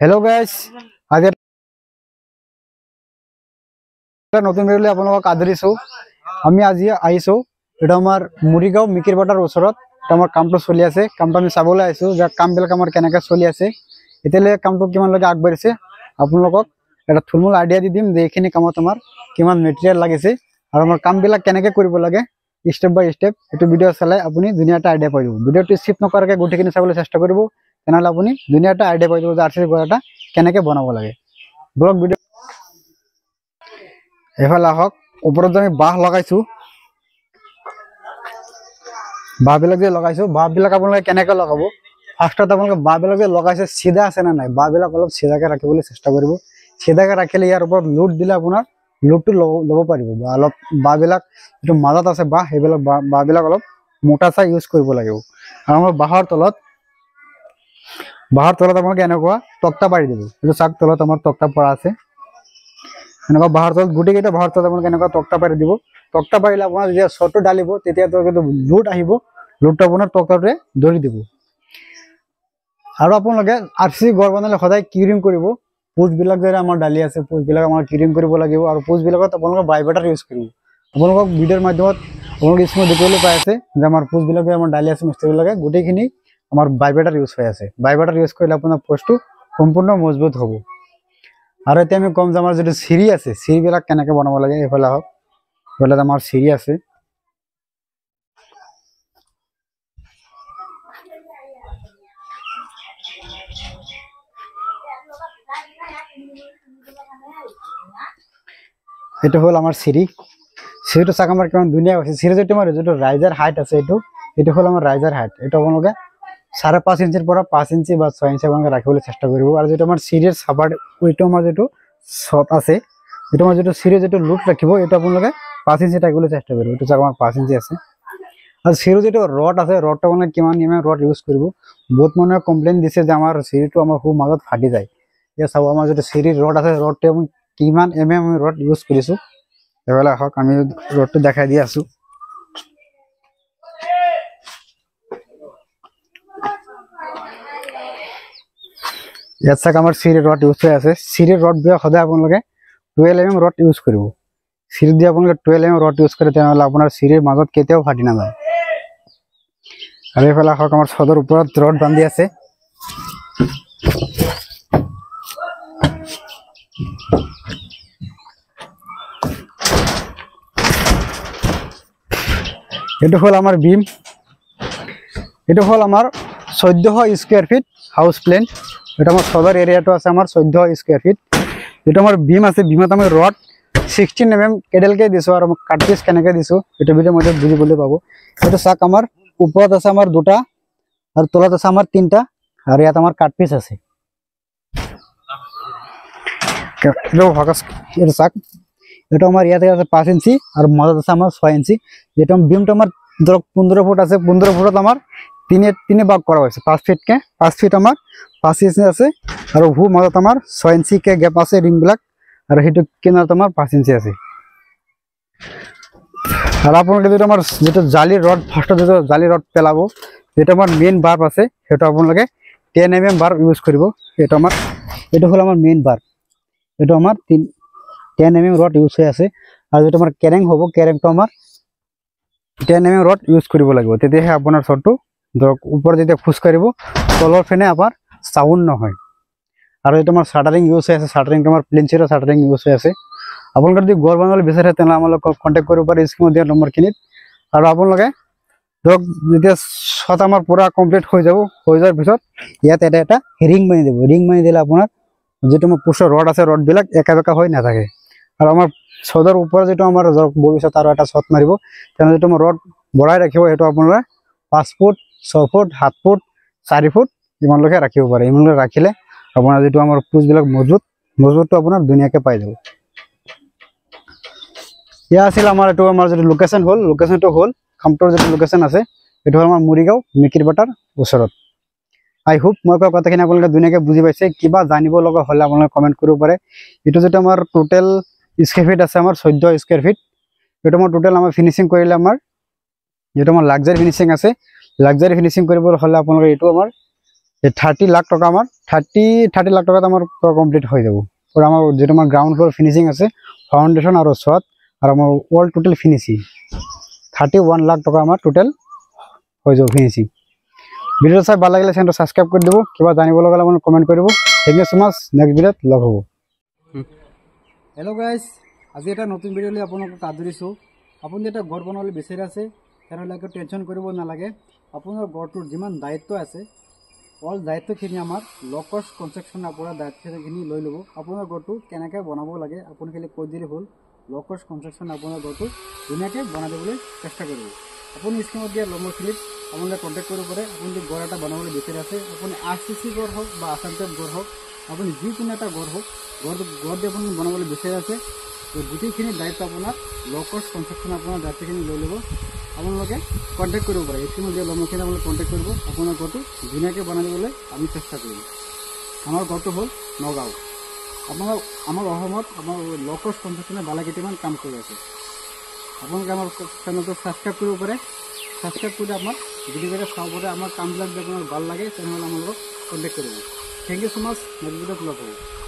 Hello guys आज নতুন ভিডিওলৈ আপোনালোকক আদৰিছো আমি আজি আইছো এটা আমাৰ মুৰিগাঁও মিকিৰবাটাৰ ওচৰত আমাৰ কামটো চলি আছে কামটো আমি চাবলৈ আইছো যে কামবিলাক আমাৰ কেনেকৈ চলি আছে এতিয়ালৈ কামটো কিমান লৈকে আগবাঢ়িছে আপোনালোকক এটা থুলমূল আইডিয়া দি দিম যে এইখিনি কামত আমাৰ কিমান মেটেৰিয়েল লাগিছে আৰু আমাৰ কামবিলাক কেনেকৈ কৰিব লাগে স্টেপ বাই স্টেপ এটো ভিডিও চালে আপুনি ধুনীয়া এটা আইডিয়া পাই যাব ভিডিওটো স্কিপ নকৰাকৈ গোটেইখিনি চাবলৈ চেষ্টা কৰিব তেনেহলে আপুনি ধুনীয়া এটা আইডিয়া পাই যাব যে আৰসিসি গড়াটা কেনেকৈ বনাব লাগে ব্লগ ভিডিও এফালে আহক ওপৰত আমি বাহ লগাইছো বাহবিলাক যে লগাইছো বাহবিলাক আপোনালোকে কেনেকৈ লগাব ফাৰ্ষ্টত আপোনালোকে বাহবিলাক যে লগাইছে সিধা আছে না নাই বাহবিলাক অলপ সিধাকৈ ৰাখিবলৈ চেষ্টা কৰিব সিধাকৈ ৰাখিলে ইয়াৰ ওপৰত লোড দিলে আপোনাৰ লোডটো ল'ব পাৰিব বা অলপ বাহবিলাক যেটো মাজত আছে বাহ হেবিলাক বাহবিলাক অলপ মোটা চাই ইউজ কৰিব লাগিব আৰু আমাৰ বাহৰ তলত আপোনালোকে এনেকুৱা তক্তা পাৰি দিব এইটো চাক তলত আমাৰ তক্তা পৰা আছে এনেকুৱা বাহৰ তলত গুটি কেইটা বাহৰ তলত আপোনালোকে এনেকুৱা তক্তা পাৰি দিব তক্তা পাৰিলে আপোনাৰ যেতিয়া শ্বটটো ডালিব তেতিয়া কিন্তু লোড আহিব লোডটো আপোনাৰ তক্তাটোৱে ধৰি দিব আৰু আপোনালোকে আৰসিসি গড় বনালে সদায় কিউৰিং কৰিব পোজবিলাক যে আমাৰ ডালি আছে পোজবিলাক আমাৰ কিউৰিং কৰিব লাগিব আৰু পোজবিলাকত আপোনালোকে বাইবেটাৰ ইউজ কৰিব আপোনালোকক ভিডিওৰ মাধ্যমত আপোনালোকে স্ক্ৰীনত দেখিবলৈ পাই আছে যে আমাৰ পোজবিলাক যে আমাৰ ডালি আছে মিস্ত্ৰীবিলাকে গোটেইখিনি আমাৰ বাইবেটাৰ ইউজ হৈ আছে বাইবেটাৰ ইউজ কৰিলে আপোনাৰ পোজটো সম্পূৰ্ণ মজবুত হ'ব আৰু এতিয়া আমি কম যে আমাৰ যেটো সিৰি আছে সিৰিবিলাক কেনেকৈ বনাব লাগে এফালে হওক এফালে আমাৰ সিৰি আছে এটা হল আমাৰ সিৰিটো চাক আমাৰ কিমান ধুনীয়া হৈছে সিৰি যেটো আমাৰ যেটো ৰাইজাৰ হাইট আছে এটো হল আমাৰ ৰাইজাৰ হাইট এটো আপোনালোকে 5.5 ইঞ্চিৰ পৰা 5 ইঞ্চি বা 6 ইঞ্চি আপোনালোকে ৰাখিবলৈ চেষ্টা কৰিব আৰু যেটো আমাৰ সিৰিৰ সাবাৰ ওইটো আমাৰ যেটো শট আছে এটো আমাৰ যেটো সিৰি যেটো লুট ৰাখিব এটো আপোনালোকে 5 ইঞ্চি ৰাখিবলৈ চেষ্টা কৰিব এটো চাক আমাৰ 5 ইঞ্চি আছে আৰু সিৰি যেটো ৰড আছে ৰডটো আপোনালোকে কিমান ৰড ইউজ কৰিব বহুত মানুহে কমপ্লেইন দিছে যে আমাৰ সিৰিটো আমাৰ খুব মাজত ফাটি যায় এ চাও আমাৰ যেটো সিৰিৰ ৰড আছে ৰডটো আমি কিমান আমি ৰড ইউজ কৰিছো এবেলা হক আমি ৰডটো দেখাই দি আছো ইয়াত চাক আমাৰ সিৰিৰ ৰড ইউজ হৈ আছে সিৰিৰ ৰড দিয়া সদায় আপোনালোকে 12 ৰড ইউজ কৰিব সিৰি দিয়া আপোনালোকে 12 ৰড ইউজ কৰে তেনেহলে আপোনাৰ সিৰিৰ মাজত কেতিয়াও ফাটি নাযায় আৰু এফালে হক আমাৰ সদৰ ওপৰত ৰড বান্ধি আছে এটো হল আমাৰ বিম এটো হল আমাৰ 1400 স্কয়াৰ ফিট হাউস প্লেন এটা আমাৰ সদৰ এৰিয়াটো আছে আমাৰ 1400 স্কয়াৰ ফিট এটো আমাৰ বিম আছে বিমত আমি ৰড 16 mm কেডেলকে দিছো আৰু কাট পিস কেনেকৈ দিছো এটা ভিডিও মধ্যে বুজিবলৈ পাব এটো চাক আমাৰ ওপৰত আছে আমাৰ দুটা আৰু তলত আছে আমাৰ তিনটা আৰু ইয়াত আমাৰ কাট পিস আছে এটো চাক এটা আমার ইয়াতে আছে 5 ইঞ্চি আর মাজত আছে আমার 6 ইঞ্চি যেটা বিমটা আমার ধরক 15 ফুট আছে 15 ফুটত আমার তিনে ভাগ করা হয়েছে 5 ফিট কে 5 ফিট আমার 5 ইঞ্চি আছে আর ভু মাজত আমার 6 ইঞ্চি কে গ্যাপ আছে রিং ব্লক আর হেতু কিনাৰত আমার 5 ইঞ্চি আছে আর আপোনালোকে যেটা আমার যেটা জালি রড ফার্স্ট যেটা জালি রড পেলাবো যেটা আমার মেইন বার আছে সেটা আপোনালোকে 10 mm বার ইউজ কৰিব এটা আমাৰ এটা হল আমাৰ মেইন বাৰ এটা আমাৰ 10 mm ৰড ইউজ হৈ আছে আৰু যেটো আমাৰ কেৰেং হ'ব কেৰেংটো আমাৰ 10 mm ৰড ইউজ কৰিব লাগিব তেতিয়াহে আপোনাৰ শ্বটটো ধৰক ওপৰ যেতিয়া খুস কৰিব তলৰ ফেনে আপোনাৰ সাউন্ড নহয় আৰু এটা আমাৰ শাটাৰিং ইউজ হৈ আছে শাটাৰিংটো আমাৰ প্লেনচিৰ শাটাৰিং ইউজ হৈ আছে আপোনালোকে যদি গড় বনাবলৈ বিচাৰে তেনে আমাক কন্টাক্ট কৰিব পাৰে স্ক্ৰীনত দিয়া নম্বৰখিনিত আৰু আপোনালোকে ধৰক যেতিয়া শ্বট আমাৰ পুৰা কমপ্লিট হৈ যোৱাৰ পিছত ইয়াত এটা ৰিং মাৰি দিব ৰিং মাৰি দিলে আপোনাৰ যেটো আমাৰ পুষৰ ৰড আছে ৰড বিলাক একা বেকা হৈ নাথাকে আৰু আমাৰ সদৰ ওপৰ যেটো আমাৰ ভৱিষ্যত আৰু এটা শট মাৰিব তেনে যেটো ৰড বঢ়াই ৰাখিব এটো আপোনালোকে 5 ফুট 6 ফুট 7 ফুট 4 ফুট ইমানলৈকে ৰাখিব পাৰে ইমানলৈ ৰাখিলে আপোনাৰ যেটো আমাৰ পুজবিলাক মজবুতটো আপোনাৰ ধুনীয়াকৈ পাই যাব ইয়া আছিল আমাৰ এটো আমাৰ যেটো লোকেশন হল লোকেশনটো হল কামটোৰ যেটো লোকেশন আছে এটো আমাৰ মুৰিগাঁও মিকিৰবাটাৰ ওচৰত I hope মই কোৱা কথাখিনি আপোনালোকে ধুনীয়াকৈ বুজি পাইছে কিবা জানিব লগা হলে আপোনালোকে কমেন্ট কৰিব পাৰে এটো যেটো আমাৰ টোটাল স্কয়াৰ ফিট আছে আমাৰ 14 স্কয়াৰ ফিট এটো আমাৰ টোটাল আমাৰ ফিনিশিং কৰিলে আমাৰ যেটো আমাৰ লাক্সাৰি ফিনিশিং আছে লাক্সাৰি ফিনিশিং কৰিব হলে আপোনালোকে এটো আমাৰ এই 30 লাখ টাকা আমার 30 লাখ টাকাতে আমার কমপ্লিট হয়ে যাব। ওর আমার যেটা আমার গ্রাউন্ড ফ্লোর ফিনিশিং আছে, ফাউন্ডেশন আর ছাদ আর আমার অল টোটাল ফিনিশিং 31 লাখ টাকা আমার টোটাল হয়ে যাব ফিনিশিং। ভিডিও চাই ভালো লাগলে চ্যানেলটা সাবস্ক্রাইব করে দেবো, কিবা জানিব লগা হলে মানে কমেন্ট কৰিব। থ্যাংক ইউ সো মাচ, নেক্সট ভিডিওত লগ হ'ব। হেল্ল' গাইজ, আজি এটা নতুন ভিডিঅ' লৈ আপোনালোকক আদৰিছোঁ। আপুনি এটা ঘৰ বনাবলৈ বিচাৰি আছে তেনেহ'লে একো টেনশ্যন কৰিব নালাগে। আপোনাৰ ঘৰটোৰ যিমান দায়িত্ব আছে অল দায়িত্বখিনি আমাৰ ল' কষ্ট কনষ্ট্ৰাকশ্যন আপোনাৰ দায়িত্বখিনি লৈ ল'ব। আপোনাৰ ঘৰটো কেনেকৈ বনাব লাগে আপুনি খালি কৈ দিলে হ'ল। ল' কষ্ট কনষ্ট্ৰাকশ্যন আপোনাৰ ঘৰটো ধুনীয়াকৈ বনাই দিবলৈ চেষ্টা কৰিব। আপুনি স্ক্ৰীনত দিয়া নম্বৰখিনিত আপোনালোকে কণ্টেক্ট কৰিব পাৰে। আপুনি যদি ঘৰ এটা বনাবলৈ বিচাৰি আছে, আপুনি RCC ঘৰ হওক বা আছাম টাইপ ঘৰ হওক, আপুনি যিকোনো এটা ঘৰ হওক, ঘৰ দি আপুনি বনাবলৈ বিচাৰি আছে, তো গোটেইখিনি দায়িত্ব আপোনাৰ ল' কষ্ট কনষ্ট্ৰাকশ্যন আপোনাৰ দায়িত্বখিনি লৈ ল'ব। আপোনালোকে কণ্টেক্ট কৰিব পাৰে, স্ক্ৰীনত দিয়া নম্বৰখিনি আপোনালোকে কণ্টেক্ট কৰিব। আপোনাৰ ঘৰটো ধুনীয়াকৈ বনাই দিবলৈ আমি চেষ্টা কৰিম। আমাৰ ঘৰটো হ'ল নগাঁও। আমাৰ অসমত আমাৰ ল' কষ্ট কনষ্ট্ৰাকশ্যনে ভালেকেইটামান কাম কৰি আছে। আপোনালোকে আমাৰ চেনেলটো ছাবস্ক্ৰাইব কৰিব পাৰে। ছাবস্ক্ৰাইব কৰি আমাক ভিডিঅ'কেইটা চাব পাৰে। আমাৰ কামবিলাক যদি আপোনাক ভাল লাগে তেনেহ'লে আমাৰ লগত কণ্টেক্ট কৰিব। Thank you so' much, next ভিডিঅ'ত লগ হ'ব।